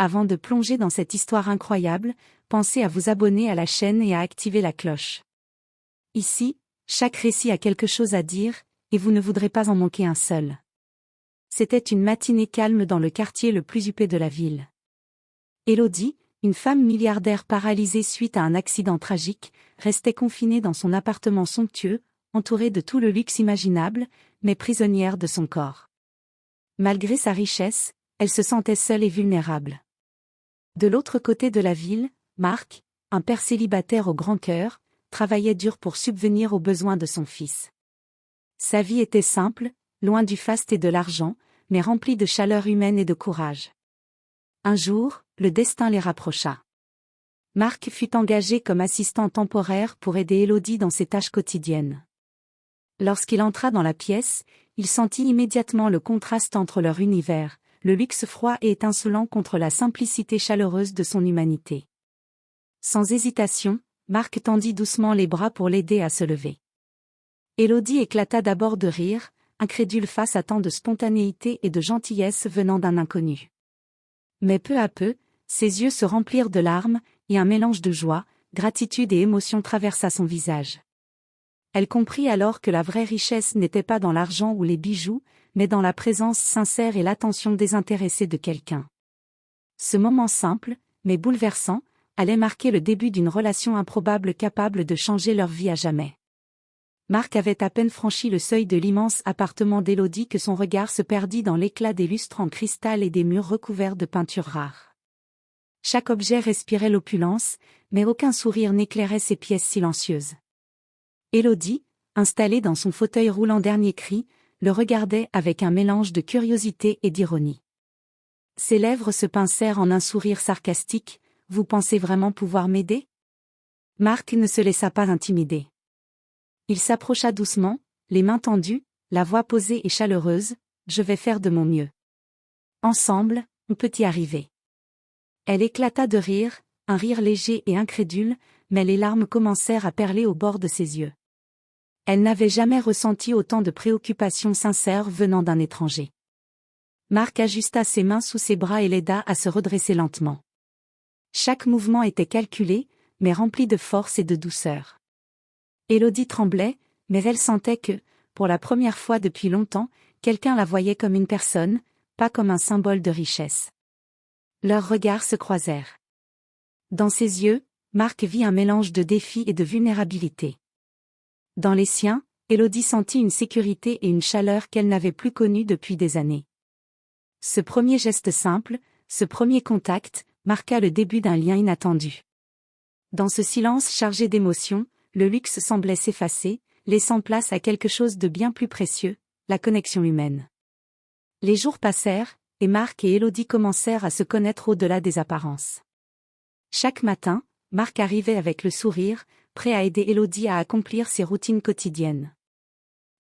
Avant de plonger dans cette histoire incroyable, pensez à vous abonner à la chaîne et à activer la cloche. Ici, chaque récit a quelque chose à dire, et vous ne voudrez pas en manquer un seul. C'était une matinée calme dans le quartier le plus huppé de la ville. Élodie, une femme milliardaire paralysée suite à un accident tragique, restait confinée dans son appartement somptueux, entourée de tout le luxe imaginable, mais prisonnière de son corps. Malgré sa richesse, elle se sentait seule et vulnérable. De l'autre côté de la ville, Marc, un père célibataire au grand cœur, travaillait dur pour subvenir aux besoins de son fils. Sa vie était simple, loin du faste et de l'argent, mais remplie de chaleur humaine et de courage. Un jour, le destin les rapprocha. Marc fut engagé comme assistant temporaire pour aider Élodie dans ses tâches quotidiennes. Lorsqu'il entra dans la pièce, il sentit immédiatement le contraste entre leur univers, le luxe froid et étincelant contre la simplicité chaleureuse de son humanité. Sans hésitation, Marc tendit doucement les bras pour l'aider à se lever. Élodie éclata d'abord de rire, incrédule face à tant de spontanéité et de gentillesse venant d'un inconnu. Mais peu à peu, ses yeux se remplirent de larmes, et un mélange de joie, gratitude et émotion traversa son visage. Elle comprit alors que la vraie richesse n'était pas dans l'argent ou les bijoux, mais dans la présence sincère et l'attention désintéressée de quelqu'un. Ce moment simple, mais bouleversant, allait marquer le début d'une relation improbable capable de changer leur vie à jamais. Marc avait à peine franchi le seuil de l'immense appartement d'Élodie que son regard se perdit dans l'éclat des lustres en cristal et des murs recouverts de peintures rares. Chaque objet respirait l'opulence, mais aucun sourire n'éclairait ces pièces silencieuses. Élodie, installée dans son fauteuil roulant dernier cri, le regardait avec un mélange de curiosité et d'ironie. Ses lèvres se pincèrent en un sourire sarcastique. « Vous pensez vraiment pouvoir m'aider ?» Marc ne se laissa pas intimider. Il s'approcha doucement, les mains tendues, la voix posée et chaleureuse. « Je vais faire de mon mieux. Ensemble, on peut y arriver. » Elle éclata de rire, un rire léger et incrédule, mais les larmes commencèrent à perler au bord de ses yeux. Elle n'avait jamais ressenti autant de préoccupation sincère venant d'un étranger. Marc ajusta ses mains sous ses bras et l'aida à se redresser lentement. Chaque mouvement était calculé, mais rempli de force et de douceur. Élodie tremblait, mais elle sentait que, pour la première fois depuis longtemps, quelqu'un la voyait comme une personne, pas comme un symbole de richesse. Leurs regards se croisèrent. Dans ses yeux, Marc vit un mélange de défi et de vulnérabilité. Dans les siens, Élodie sentit une sécurité et une chaleur qu'elle n'avait plus connues depuis des années. Ce premier geste simple, ce premier contact, marqua le début d'un lien inattendu. Dans ce silence chargé d'émotions, le luxe semblait s'effacer, laissant place à quelque chose de bien plus précieux, la connexion humaine. Les jours passèrent, et Marc et Élodie commencèrent à se connaître au-delà des apparences. Chaque matin, Marc arrivait avec le sourire, prêt à aider Élodie à accomplir ses routines quotidiennes.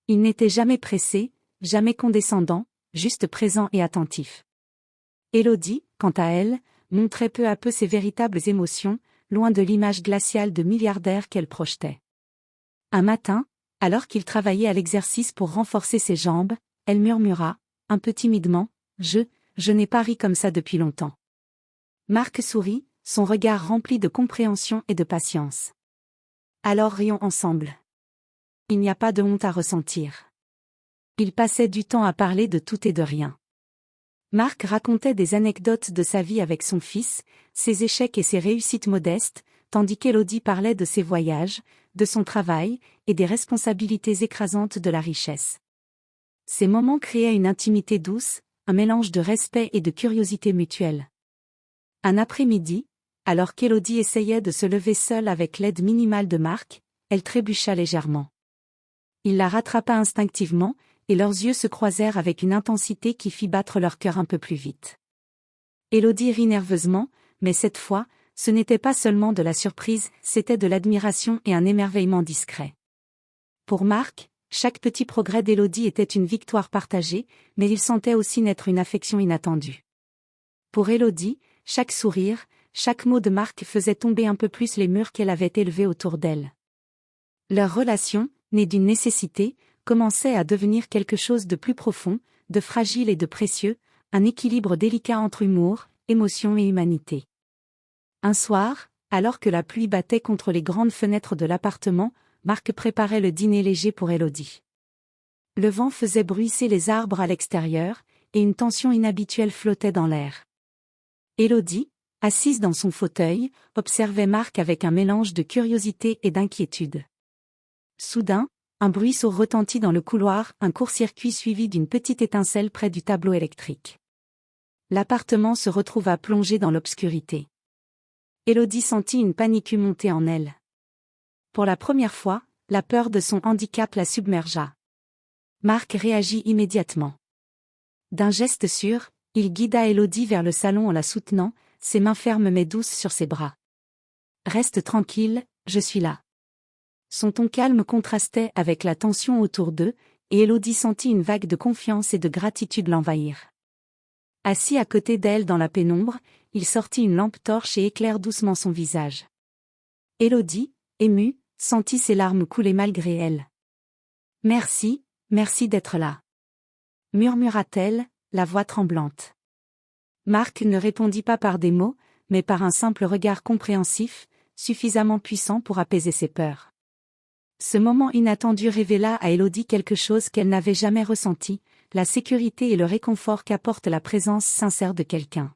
Il n'était jamais pressé, jamais condescendant, juste présent et attentif. Élodie, quant à elle, montrait peu à peu ses véritables émotions, loin de l'image glaciale de milliardaire qu'elle projetait. Un matin, alors qu'il travaillait à l'exercice pour renforcer ses jambes, elle murmura, un peu timidement, « Je n'ai pas ri comme ça depuis longtemps. » Marc sourit, son regard rempli de compréhension et de patience. « Alors rions ensemble. Il n'y a pas de honte à ressentir. » Ils passaient du temps à parler de tout et de rien. Marc racontait des anecdotes de sa vie avec son fils, ses échecs et ses réussites modestes, tandis qu'Élodie parlait de ses voyages, de son travail, et des responsabilités écrasantes de la richesse. Ces moments créaient une intimité douce, un mélange de respect et de curiosité mutuelle. Un après-midi, alors qu'Élodie essayait de se lever seule avec l'aide minimale de Marc, elle trébucha légèrement. Il la rattrapa instinctivement, et leurs yeux se croisèrent avec une intensité qui fit battre leur cœur un peu plus vite. Élodie rit nerveusement, mais cette fois, ce n'était pas seulement de la surprise, c'était de l'admiration et un émerveillement discret. Pour Marc, chaque petit progrès d'Élodie était une victoire partagée, mais il sentait aussi naître une affection inattendue. Pour Élodie, chaque sourire, chaque mot de Marc faisait tomber un peu plus les murs qu'elle avait élevés autour d'elle. Leur relation, née d'une nécessité, commençait à devenir quelque chose de plus profond, de fragile et de précieux, un équilibre délicat entre humour, émotion et humanité. Un soir, alors que la pluie battait contre les grandes fenêtres de l'appartement, Marc préparait le dîner léger pour Élodie. Le vent faisait bruisser les arbres à l'extérieur, et une tension inhabituelle flottait dans l'air. Élodie, assise dans son fauteuil, observait Marc avec un mélange de curiosité et d'inquiétude. Soudain, un bruit sourd retentit dans le couloir, un court-circuit suivi d'une petite étincelle près du tableau électrique. L'appartement se retrouva plongé dans l'obscurité. Élodie sentit une panique monter en elle. Pour la première fois, la peur de son handicap la submergea. Marc réagit immédiatement. D'un geste sûr, il guida Élodie vers le salon en la soutenant, ses mains fermes mais douces sur ses bras. « Reste tranquille, je suis là. » Son ton calme contrastait avec la tension autour d'eux, et Élodie sentit une vague de confiance et de gratitude l'envahir. Assis à côté d'elle dans la pénombre, il sortit une lampe torche et éclaira doucement son visage. Élodie, émue, sentit ses larmes couler malgré elle. « Merci, merci d'être là. » murmura-t-elle, la voix tremblante. Marc ne répondit pas par des mots, mais par un simple regard compréhensif, suffisamment puissant pour apaiser ses peurs. Ce moment inattendu révéla à Élodie quelque chose qu'elle n'avait jamais ressenti, la sécurité et le réconfort qu'apporte la présence sincère de quelqu'un.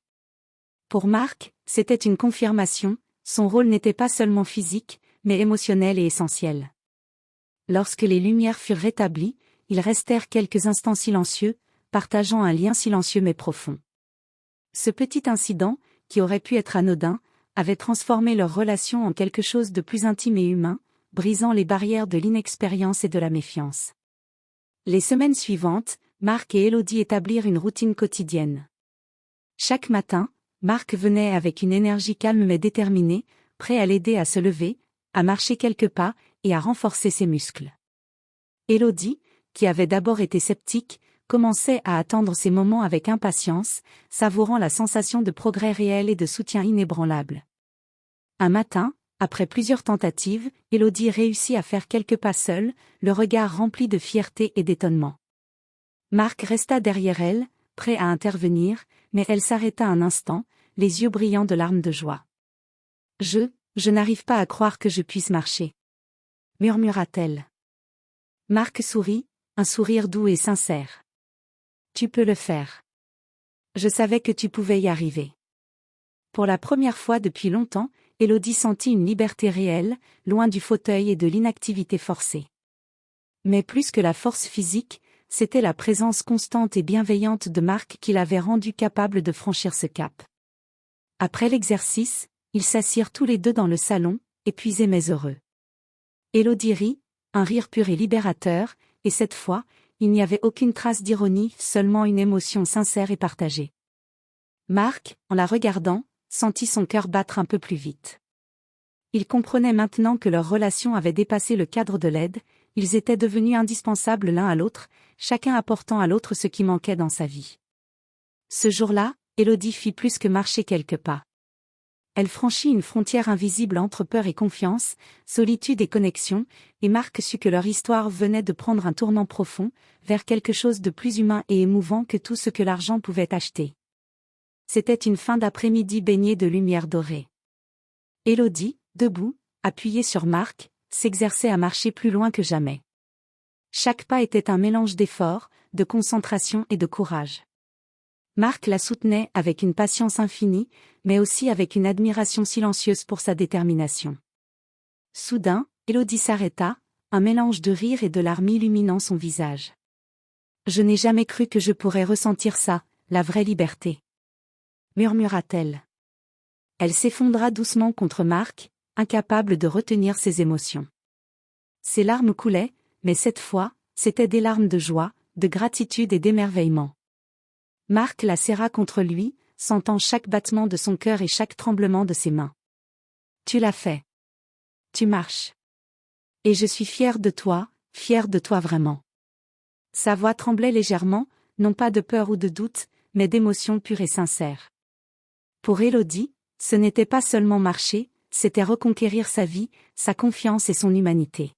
Pour Marc, c'était une confirmation, son rôle n'était pas seulement physique, mais émotionnel et essentiel. Lorsque les lumières furent rétablies, ils restèrent quelques instants silencieux, partageant un lien silencieux mais profond. Ce petit incident, qui aurait pu être anodin, avait transformé leur relation en quelque chose de plus intime et humain, brisant les barrières de l'inexpérience et de la méfiance. Les semaines suivantes, Marc et Élodie établirent une routine quotidienne. Chaque matin, Marc venait avec une énergie calme mais déterminée, prêt à l'aider à se lever, à marcher quelques pas et à renforcer ses muscles. Élodie, qui avait d'abord été sceptique, commençait à attendre ces moments avec impatience, savourant la sensation de progrès réel et de soutien inébranlable. Un matin, après plusieurs tentatives, Élodie réussit à faire quelques pas seule, le regard rempli de fierté et d'étonnement. Marc resta derrière elle, prêt à intervenir, mais elle s'arrêta un instant, les yeux brillants de larmes de joie. « Je n'arrive pas à croire que je puisse marcher. » murmura-t-elle. Marc sourit, un sourire doux et sincère. « Tu peux le faire. Je savais que tu pouvais y arriver. » Pour la première fois depuis longtemps, Élodie sentit une liberté réelle, loin du fauteuil et de l'inactivité forcée. Mais plus que la force physique, c'était la présence constante et bienveillante de Marc qui l'avait rendue capable de franchir ce cap. Après l'exercice, ils s'assirent tous les deux dans le salon, épuisés mais heureux. Élodie rit, un rire pur et libérateur, et cette fois, il n'y avait aucune trace d'ironie, seulement une émotion sincère et partagée. Marc, en la regardant, sentit son cœur battre un peu plus vite. Il comprenait maintenant que leur relation avait dépassé le cadre de l'aide, ils étaient devenus indispensables l'un à l'autre, chacun apportant à l'autre ce qui manquait dans sa vie. Ce jour-là, Élodie fit plus que marcher quelques pas. Elle franchit une frontière invisible entre peur et confiance, solitude et connexion, et Marc sut que leur histoire venait de prendre un tournant profond, vers quelque chose de plus humain et émouvant que tout ce que l'argent pouvait acheter. C'était une fin d'après-midi baignée de lumière dorée. Élodie, debout, appuyée sur Marc, s'exerçait à marcher plus loin que jamais. Chaque pas était un mélange d'effort, de concentration et de courage. Marc la soutenait avec une patience infinie, mais aussi avec une admiration silencieuse pour sa détermination. Soudain, Élodie s'arrêta, un mélange de rire et de larmes illuminant son visage. « Je n'ai jamais cru que je pourrais ressentir ça, la vraie liberté. » murmura-t-elle. Elle s'effondra doucement contre Marc, incapable de retenir ses émotions. Ses larmes coulaient, mais cette fois, c'étaient des larmes de joie, de gratitude et d'émerveillement. Marc la serra contre lui, sentant chaque battement de son cœur et chaque tremblement de ses mains. « Tu l'as fait. Tu marches. Et je suis fier de toi vraiment. » Sa voix tremblait légèrement, non pas de peur ou de doute, mais d'émotion pure et sincère. Pour Élodie, ce n'était pas seulement marcher, c'était reconquérir sa vie, sa confiance et son humanité.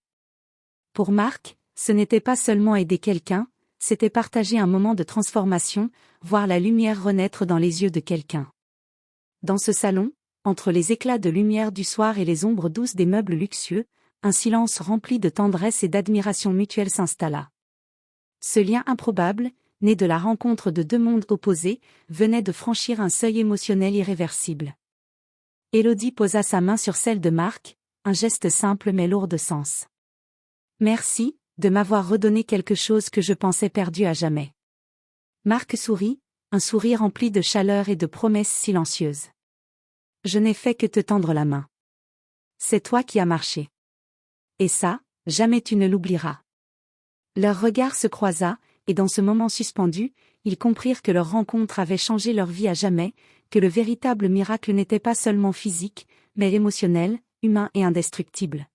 Pour Marc, ce n'était pas seulement aider quelqu'un, c'était partager un moment de transformation, voir la lumière renaître dans les yeux de quelqu'un. Dans ce salon, entre les éclats de lumière du soir et les ombres douces des meubles luxueux, un silence rempli de tendresse et d'admiration mutuelle s'installa. Ce lien improbable, né de la rencontre de deux mondes opposés, venait de franchir un seuil émotionnel irréversible. Élodie posa sa main sur celle de Marc, un geste simple mais lourd de sens. « Merci, de m'avoir redonné quelque chose que je pensais perdu à jamais. » Marc sourit, un sourire rempli de chaleur et de promesses silencieuses. « Je n'ai fait que te tendre la main. C'est toi qui as marché. Et ça, jamais tu ne l'oublieras. » Leur regard se croisa, et dans ce moment suspendu, ils comprirent que leur rencontre avait changé leur vie à jamais, que le véritable miracle n'était pas seulement physique, mais émotionnel, humain et indestructible.